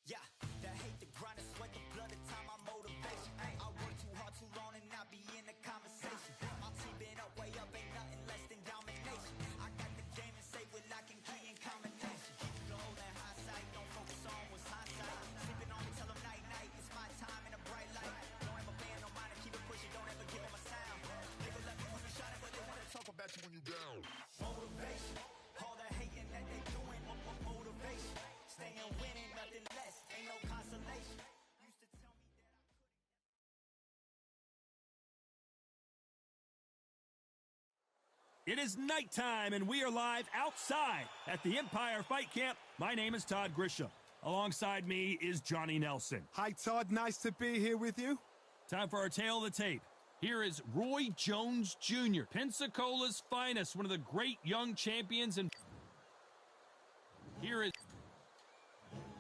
Yeah, that hate the grind and sweat the blood of time, my motivation. I work too hard too long and not be in the conversation. My team been up, way up, ain't nothing less than domination. I got the game and say with lock and key in combination. Keep the whole in hindsight, don't focus on what's hindsight. Sleeping on me, tell them night night, it's my time in a bright light. Don't ever band, no mind, keep it pushing, don't ever give them a sound. They gon' let me when you shining, but they wanna talk about you when you down. Motivation, all the hating that they doing, motivation. Staying winning, nothing less, ain't no consolation. Used to tell me that I couldn't. It is nighttime, and we are live outside at the Empire Fight Camp. My name is Todd Grisham. Alongside me is Johnny Nelson. Hi, Todd. Nice to be here with you. Time for our tale of the tape. Here is Roy Jones Jr., Pensacola's finest, one of the great young champions. And here is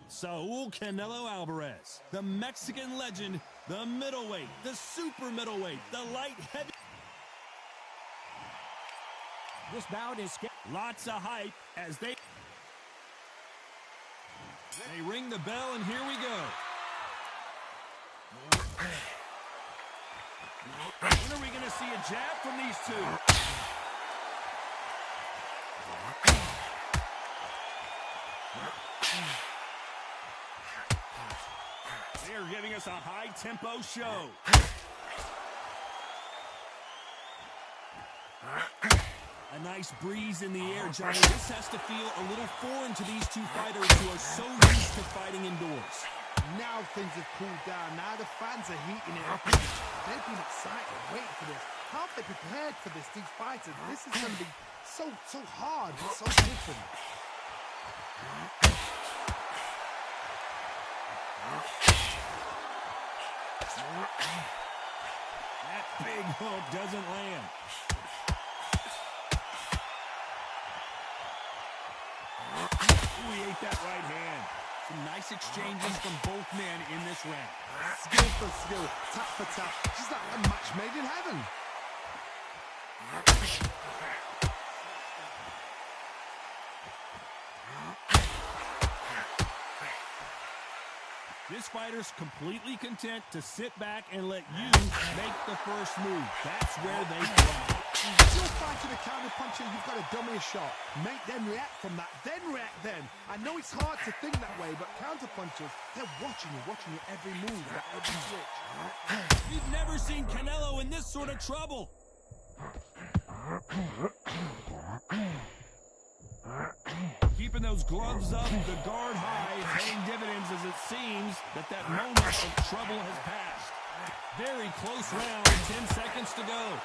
Saul Canelo Alvarez, the Mexican legend, the middleweight, the super middleweight, the light heavy. This bout is lots of hype as they ring the bell, and here we go. When are we going to see a jab from these two? They are giving us a high-tempo show. A nice breeze in the air, Johnny. This has to feel a little foreign to these two fighters who are so used to fighting indoors. Now things have cooled down. Now the fans are heating it up. They've been excited, waiting for this. How have they prepared for this, these fighters? This is going to be so hard, but so different. That big hook doesn't land. Ooh, he ate that right hand. Some nice exchanges from both men in this round. Skill for skill, tap for tap, just like a match made in heaven. This fighter's completely content to sit back and let you make the first move. That's where they thrive. If you're fighting a counter-puncher, you've got to dummy a shot. Make them react from that, then react then. I know it's hard to think that way, but counter-punchers, they're watching you every move, every switch. You've never seen Canelo in this sort of trouble. Keeping those gloves up, the guard high, paying dividends as it seems that moment of trouble has passed. Very close round, 10 seconds to go.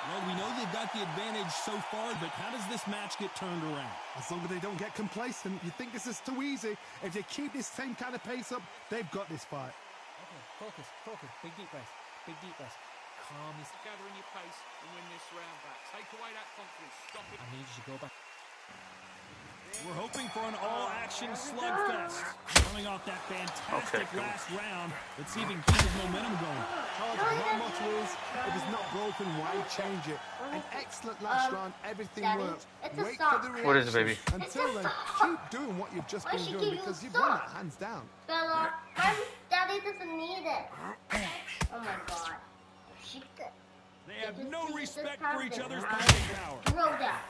Well, we know they've got the advantage so far, but how does this match get turned around? As long as they don't get complacent, you think this is too easy. If they keep this same kind of pace up, they've got this fight. Okay, focus. Big deep breath. Calm yourself. Gathering your pace and win this round back. Take away that confidence. Stop it. I need you to go back. We're hoping for an all-action slugfest. Coming off that fantastic last round, let's see if he can keep his momentum going. My motto is, if it's not broken, why change it? An excellent last round, everything works. Wait for the reaction. What is it, baby? Until then, keep doing what you've just been doing because you've won that hands down. Bella, Daddy doesn't need it. Oh my god. She could. They have no respect for each other's punching power. Throw that.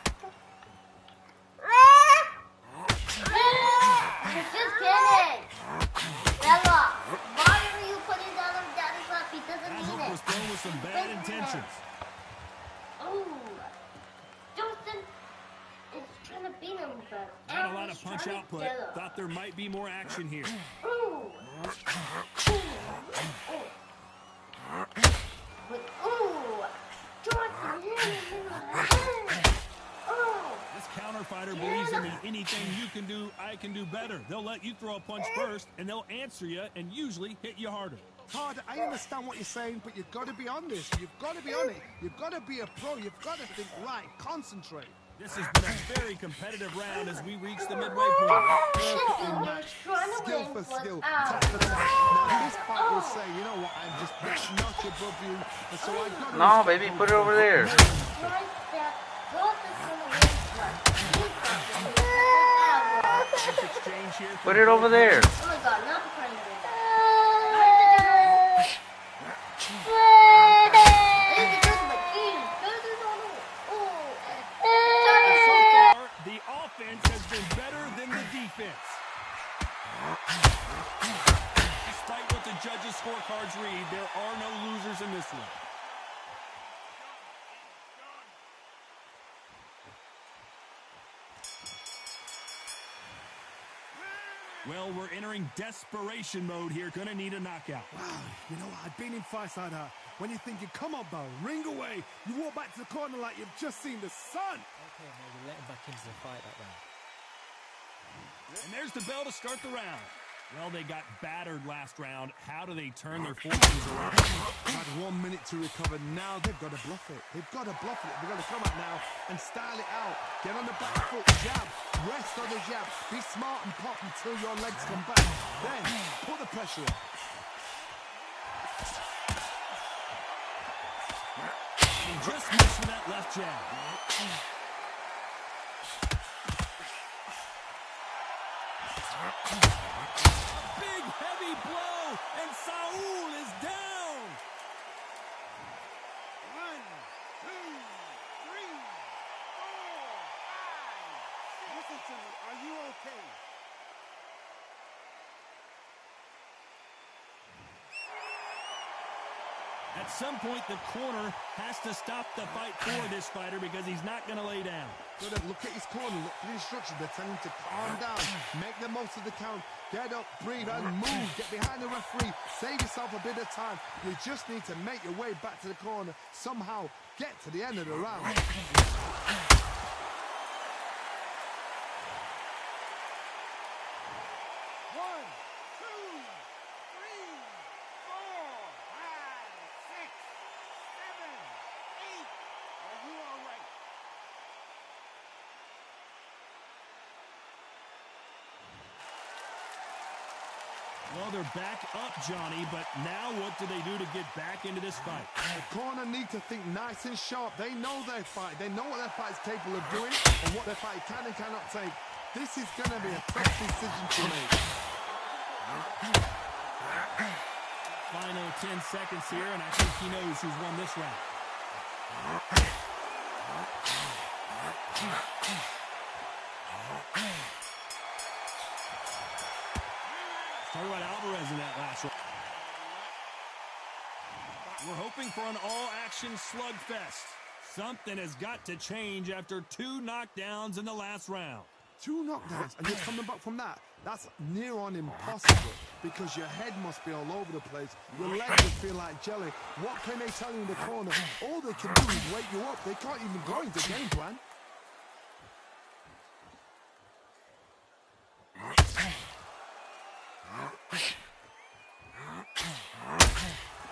Just kidding. Bella, why are you putting that on Daddy's lap? He doesn't That need hook it. was thrown with some bad intentions. Ooh. Justin is gonna beat him, but Not a lot of punch output. Thought there might be more action here. Ooh. But ooh. This counter fighter believes in the anything you can do, I can do better. They'll let you throw a punch first, and they'll answer you and usually hit you harder. Todd, I understand what you're saying, but you've got to be on this. You've got to be on it. You've got to be a pro. You've got to think right. Concentrate. This has been a very competitive round as we reach the midway point. Perfectly matched. Skill for skill. Tap for tap. Now this part will say, you know what, I'm just that notch above you. And so I've got to No, baby, put it over there. Exchange here. Put it over there. Oh my god, not the president. The offense has been better than the defense. Despite what the judges' scorecards read, there are no losers in this one. Well, we're entering desperation mode here. Gonna need a knockout. Wow, you know what? I've been in fights like that. When you're thinking, come on, Bo, ring away. You walk back to the corner like you've just seen the sun. Okay, maybe let him back into the fight that round. And there's the bell to start the round. Well, they got battered last round. How do they turn their fortunes around? Had 1 minute to recover. Now they've got to bluff it. They've got to bluff it. They've got to come up now and style it out. Get on the back foot, jab, rest on the jab. Be smart and pop until your legs come back. Then put the pressure on. He just missed with that left jab. Big heavy blow, and Saul is down. 1, 2, 3, 4, 5. Listen to me. Are you okay? At some point, the corner has to stop the fight for this fighter because he's not going to lay down. Good, look at his corner, look at the instructions. They're telling him to calm down, make the most of the count, get up, breathe, and move. Get behind the referee, save yourself a bit of time. You just need to make your way back to the corner, somehow get to the end of the round. 1, 2, 3, 4, 5, 6, 7, 8. Are you all right? Well, they're back up, Johnny, but now what do they do to get back into this fight? The corner need to think nice and sharp. They know their fight. They know what their fight is capable of doing and what their fight can and cannot take. This is going to be a tough decision to make. Final 10 seconds here, and I think he knows who's won this round. Talking about Alvarez in that last round. We're hoping for an all-action slugfest. Something has got to change after 2 knockdowns in the last round. 2 knockdowns, and you're coming back from that. That's near on impossible because your head must be all over the place. Your legs will feel like jelly. What can they tell you in the corner? All they can do is wake you up. They can't even go into game plan.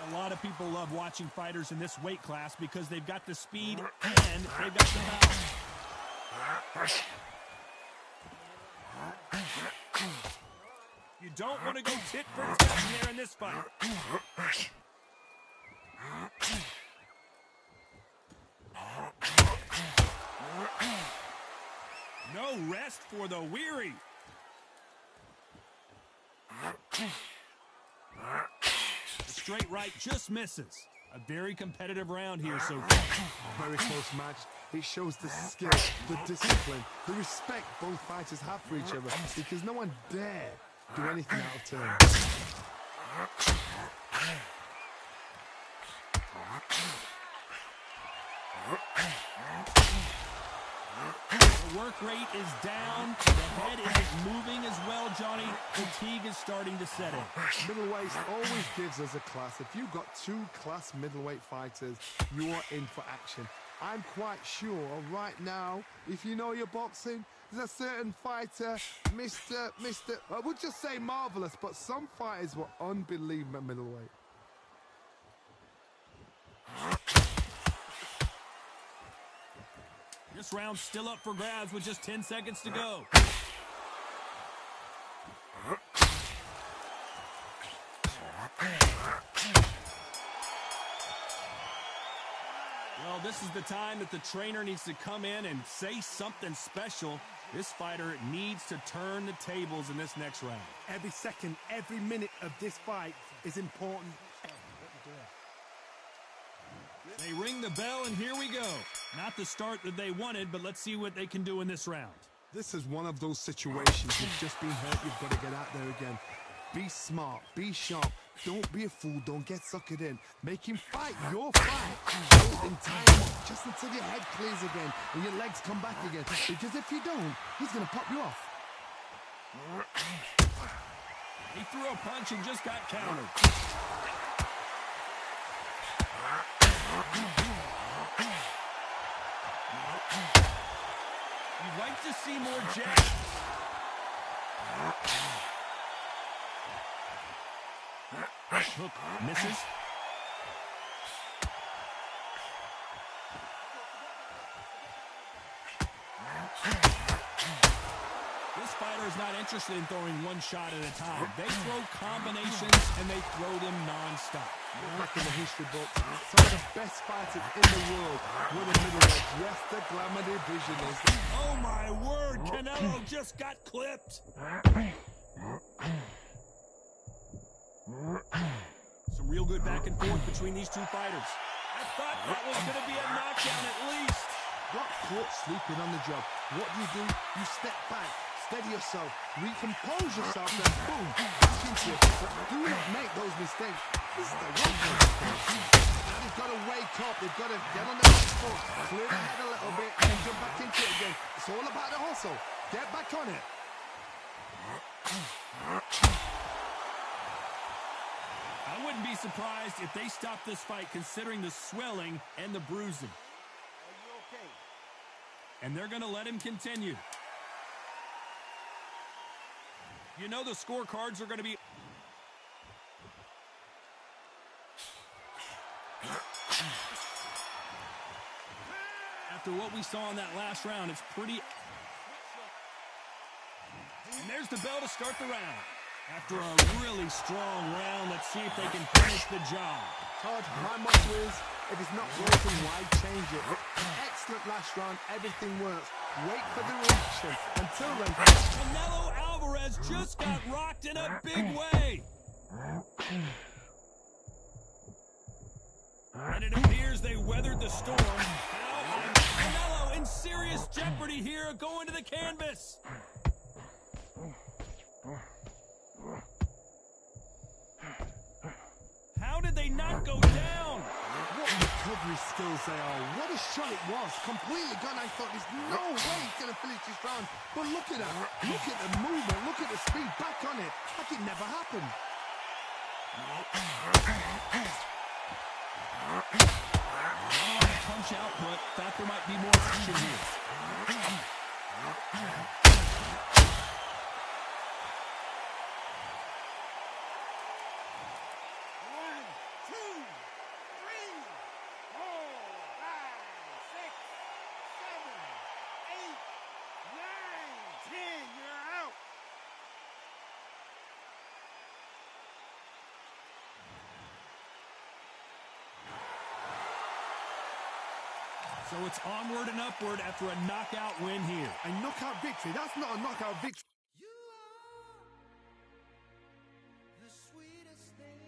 A lot of people love watching fighters in this weight class because they've got the speed and they've got the power. You don't want to go tit for tat in there in this fight. No rest for the weary. The straight right just misses. A very competitive round here so far. Very close match. It shows the skill, the discipline, the respect both fighters have for each other, because no one dare do anything out of turn. The work rate is down. The head isn't moving as well, Johnny. Fatigue is starting to set in. Middleweight always gives us a class. If you've got two class middleweight fighters, you're in for action. I'm quite sure right now, if you know your boxing, there's a certain fighter, I would just say marvelous, but some fighters were unbelievable at middleweight. This round's still up for grabs with just 10 seconds to go. Well, this is the time that the trainer needs to come in and say something special. This fighter needs to turn the tables in this next round. Every second, every minute of this fight is important. They ring the bell, and here we go. Not the start that they wanted, but let's see what they can do in this round. This is one of those situations. You've just been hurt. You've got to get out there again. Be smart. Be sharp. Don't be a fool. Don't get suckered in. Make him fight your fight. And tie him up just until your head clears again and your legs come back again. Because if you don't, he's going to pop you off. He threw a punch and just got countered. You'd like to see more jabs. Hook misses. This fighter is not interested in throwing one shot at a time. They throw combinations and they throw them non-stop. Back in the history books, some of the best fighters in the world were the middleweight. Yes, the glamour division is. Oh my word, Canelo just got clipped. Some real good back and forth between these two fighters. I thought that was going to be a knockdown at least. Got caught sleeping on the job. What do? You step back, steady yourself, recompose yourself, then boom, back into it. But do not make those mistakes. This is the one thing. Now they've got to wake up. They've got to get on the right foot, clear the head a little bit, and jump back into it again. It's all about the hustle. Get back on it. I wouldn't be surprised if they stop this fight considering the swelling and the bruising. Are you okay? And they're going to let him continue. You know the scorecards are going to be... After what we saw in that last round, it's pretty... And there's the bell to start the round. After a really strong round, let's see if they can finish the job. Todd, my motto is, if it's not working, why change it? Excellent last round, everything works. Wait for the reaction. Until then... Canelo Alvarez just got rocked in a big way. And it appears they weathered the storm. Canelo in serious jeopardy here, going to the canvas. How did they not go down? What recovery skills they are. What a shot it was. Completely gone. I thought there's no way he's going to finish this round. But look at that. Look at the movement. Look at the speed. Back on it. Like it never happened. Punch output. Thought there might be more action here. 1, 2, 3, 4, 5, 6, 7, 8, 9, 10. You're out. So it's onward and upward after a knockout win here. A knockout victory? That's not a knockout victory. You are the sweetest thing.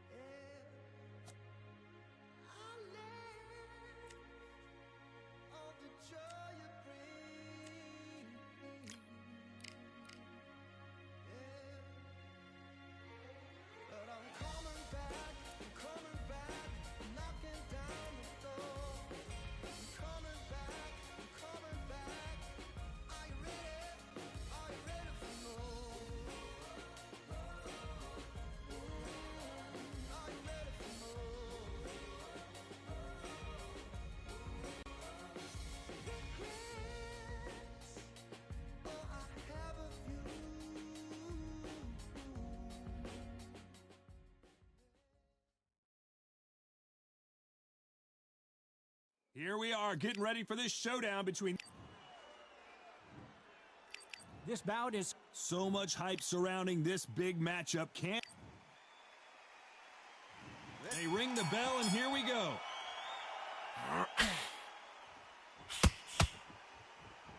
Yeah. I live on the joy you bring. Yeah. But I'm coming back, knocking down the door. I'm coming back. Are you ready? Are you ready for more? Are you ready for more? Regrets, oh, I have a few. Here we are getting ready for this showdown between... This bout is So much hype surrounding this big matchup. Can't... They ring the bell, and here we go.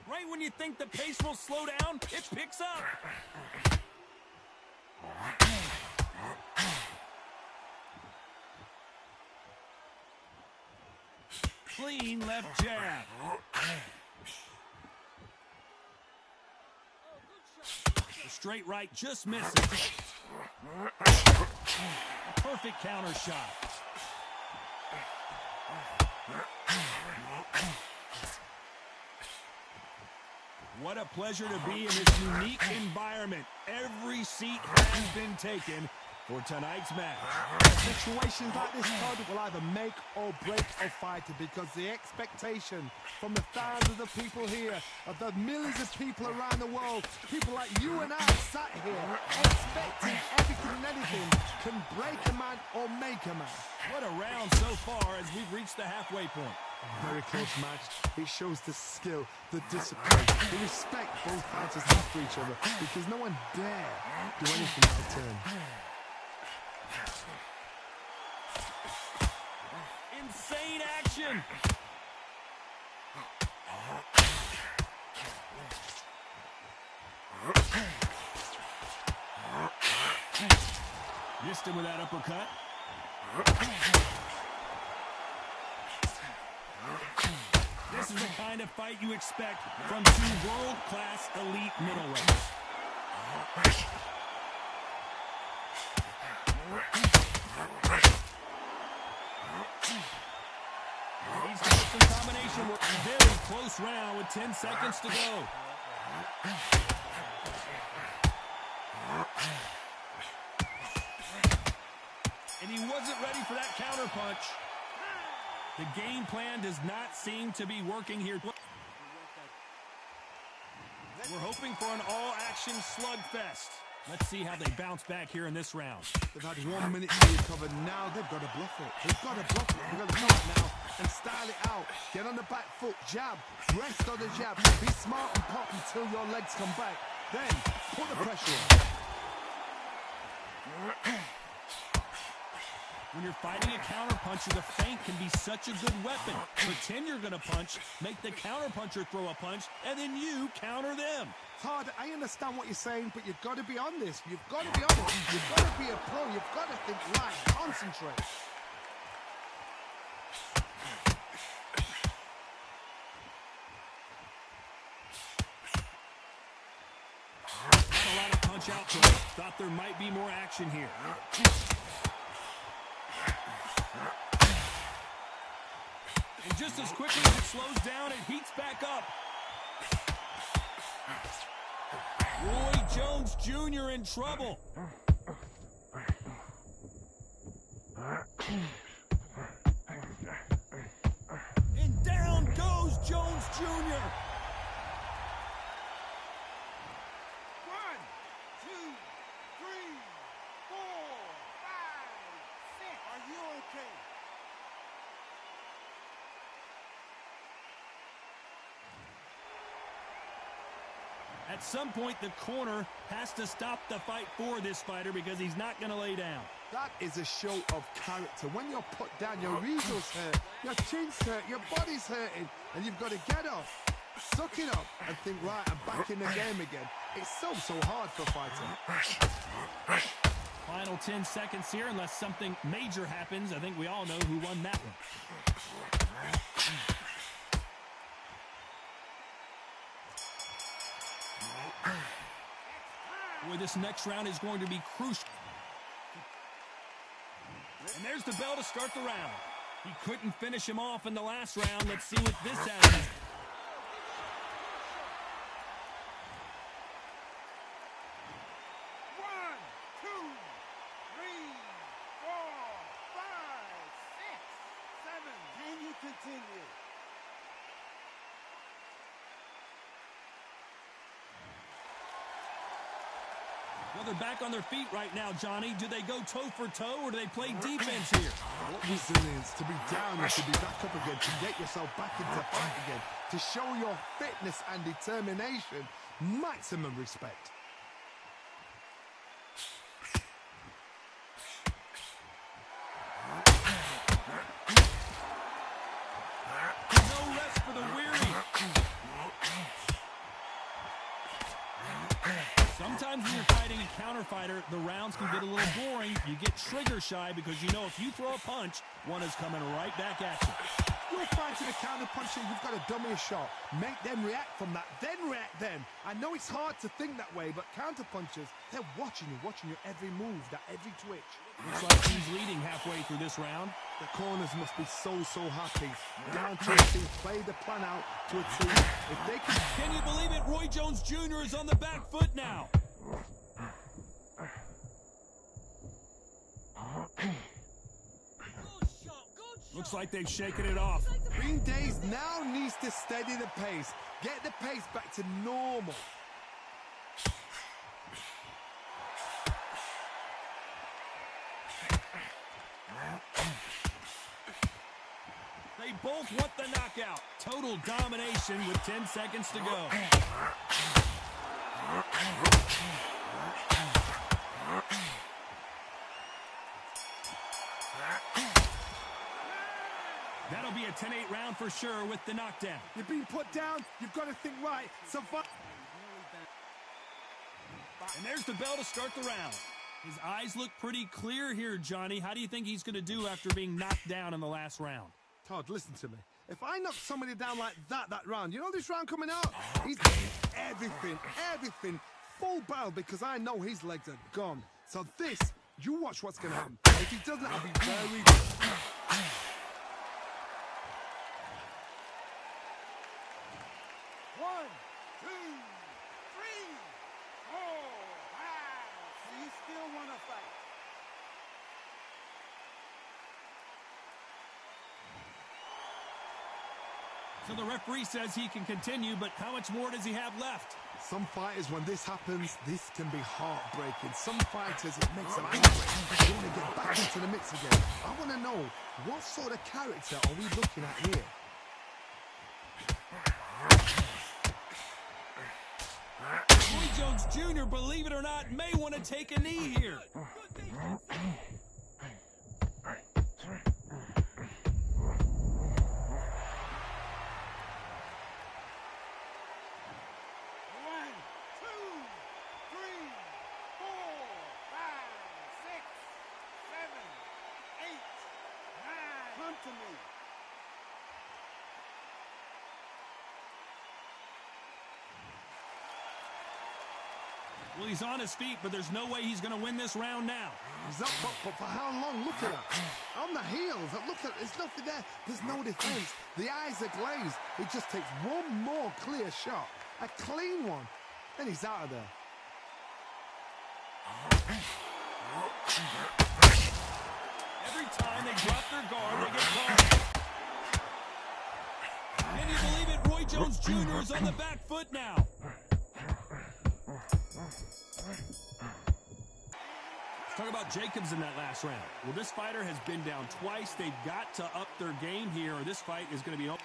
Right when you think the pace will slow down, it picks up. Clean left jab. The straight right just misses. A perfect counter shot. What a pleasure to be in this unique environment. Every seat has been taken for tonight's match. Situations like this, Todd, will either make or break a fighter because the expectation from the thousands of people here, of the millions of people around the world, people like you and I sat here expecting everything and anything can break a man or make a man. What a round so far as we've reached the halfway point. Very close match. It shows the skill, the discipline, the respect both fighters have for each other because no one dare do anything out of turn. Insane action. Missed him with that uppercut. This is the kind of fight you expect from two world-class elite middleweights. He's got some combination work. Very close round with 10 seconds to go. And he wasn't ready for that counter punch. The game plan does not seem to be working here. We're hoping for an all-action slugfest. Let's see how they bounce back here in this round. They've had 1 minute to recover. Now they've got to bluff it. They've got to bluff it. They've got to come it now and style it out. Get on the back foot, jab, rest on the jab. Be smart and pop until your legs come back. Then put the pressure on. When you're fighting a counterpuncher, the feint can be such a good weapon. Pretend you're going to punch, make the counterpuncher throw a punch, and then you counter them. Todd, I understand what you're saying, but you've got to be on this. You've got to be on it. You've got to be a pro. You've got to think right. Concentrate. Not a lot of punch out to it. Thought there might be more action here. And just as quickly as it slows down, it heats back up. Roy Jones Jr. in trouble. And down goes Jones Jr. 1, 2, 3, 4, 5, 6. Are you okay? At some point, the corner has to stop the fight for this fighter because he's not going to lay down. That is a show of character. When you're put down, your eagles hurt, your chin's hurt, your body's hurting, and you've got to get up, suck it up, and think, right, I'm back in the game again. It's so hard for a fighter. Final 10 seconds here, unless something major happens. I think we all know who won that one. Boy, this next round is going to be crucial. And there's the bell to start the round. He couldn't finish him off in the last round. Let's see what this has. 7. Can you continue? Well, they're back on their feet right now, Johnny. Do they go toe for toe or do they play defense here? What resilience to be down and to be back up again, to get yourself back into fight again, to show your fitness and determination. Maximum respect. No rest for the weary. Sometimes when you're fighting a counter fighter, the rounds can get a little boring. You get trigger shy because you know if you throw a punch, one is coming right back at you. You're fighting a counter puncher, you've got to dummy a shot. Make them react from that, then react then. I know it's hard to think that way, but counter punchers, they're watching you every move, that every twitch. Looks like he's leading halfway through this round. The corners must be so happy. Down to a T, play the plan out to a T. If they Can you believe it? Roy Jones Jr. is on the back foot now. Looks like they've shaken it off. Green Days now needs to steady the pace. Get the pace back to normal. They both want the knockout. Total domination with 10 seconds to go. That'll be a 10-8 round for sure with the knockdown. You're being put down, you've got to think right. Survive. And there's the bell to start the round. His eyes look pretty clear here, Johnny. How do you think he's going to do after being knocked down in the last round? Todd, listen to me. If I knock somebody down like that round, you know this round coming out? He's everything, full barrel because I know his legs are gone. So this, you watch what's going to happen. If he doesn't, I'll be very... 1, 2, 3, 4, 5. So you still want to fight? So the referee says he can continue, but how much more does he have left? Some fighters, when this happens, this can be heartbreaking. Some fighters, it makes them angry. They want to get back into the mix again. I want to know, what sort of character are we looking at here? Roy Jones Jr., believe it or not, may want to take a knee here. Come to me. Well, he's on his feet, but there's no way he's going to win this round now. He's up, but for how long? Look at that. On the heels. Look at, there's nothing there. There's no defense. The eyes are glazed. It just takes one more clear shot. A clean one. Then he's out of there. Every time they drop their guard, they get caught. Can you believe it? Roy Jones Jr. is on the back foot now. Talk about Jacobs in that last round. Well, this fighter has been down twice. They've got to up their game here, or this fight is going to be over.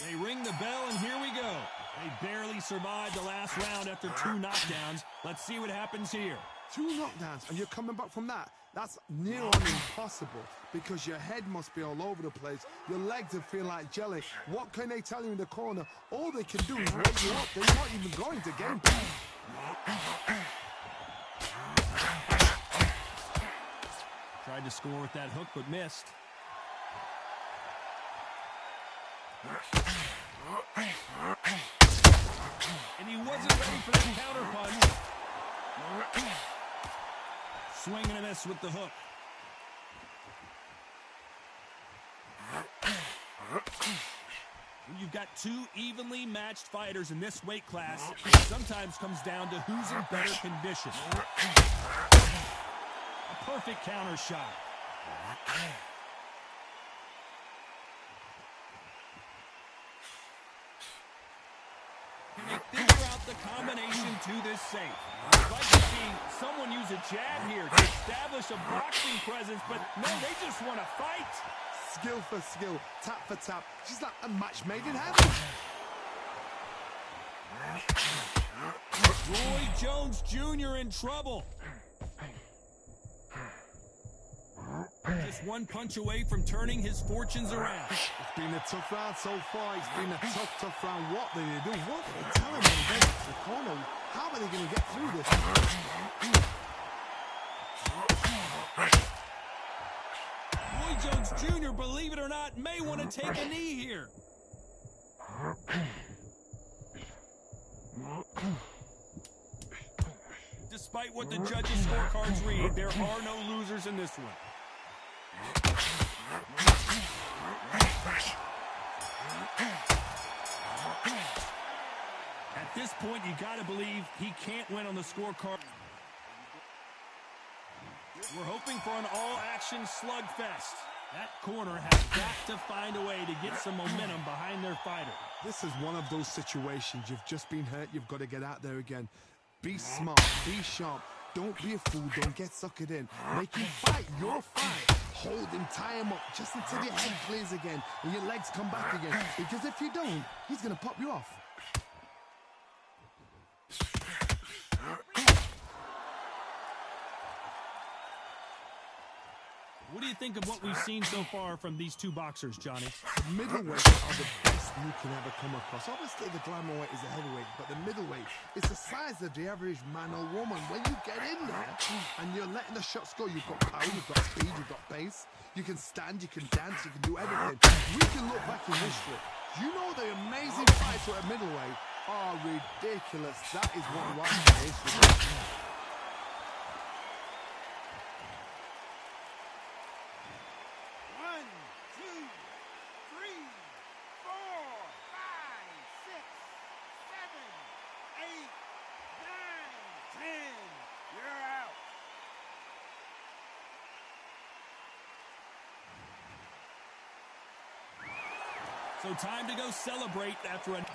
They ring the bell, and here we go. They barely survived the last round after 2 knockdowns. Let's see what happens here. 2 knockdowns, and you're coming back from that. That's near on impossible because your head must be all over the place. Your legs will feel like jelly. What can they tell you in the corner? All they can do is wake you up. They're not even going to game plan. Tried to score with that hook, but missed. And he wasn't ready for that counter punch. Swing and a miss with the hook. When you've got 2 evenly matched fighters in this weight class, it sometimes comes down to who's in better condition. A perfect counter shot. Can they figure out the combination to this safe? I'd like to see someone use a jab here to establish a boxing presence, but no, they just want to fight. Skill for skill, tap for tap. She's like a match made in heaven. Roy Jones Jr. in trouble. Just 1 punch away from turning his fortunes around. It's been a tough round so far. It's been a tough round. What are they do? What are they telling them in the corner? How are they going to get through this? Roy Jones Jr., believe it or not, may want to take a knee here. Despite what the judges' scorecards read, there are no losers in this one. At this point, you got to believe he can't win on the scorecard. We're hoping for an all-action slugfest. That corner has got to find a way to get some momentum behind their fighter. This is one of those situations. You've just been hurt. You've got to get out there again. Be smart. Be sharp. Don't be a fool. Don't get suckered in. Make him fight your fight. Hold him, tie him up just until your head clears again and your legs come back again. Because if you don't, he's going to pop you off. What do you think of what we've seen so far from these 2 boxers, Johnny? The middleweights are the best you can ever come across. Obviously, the glamour weight is the heavyweight, but the middleweight is the size of the average man or woman. When you get in there and you're letting the shots go, you've got power, you've got speed, you've got pace. You can stand, you can dance, you can do everything. We can look back in history. You know the amazing fights at middleweight are ridiculous. That is what watching history. 10. You're out. So time to go celebrate after a...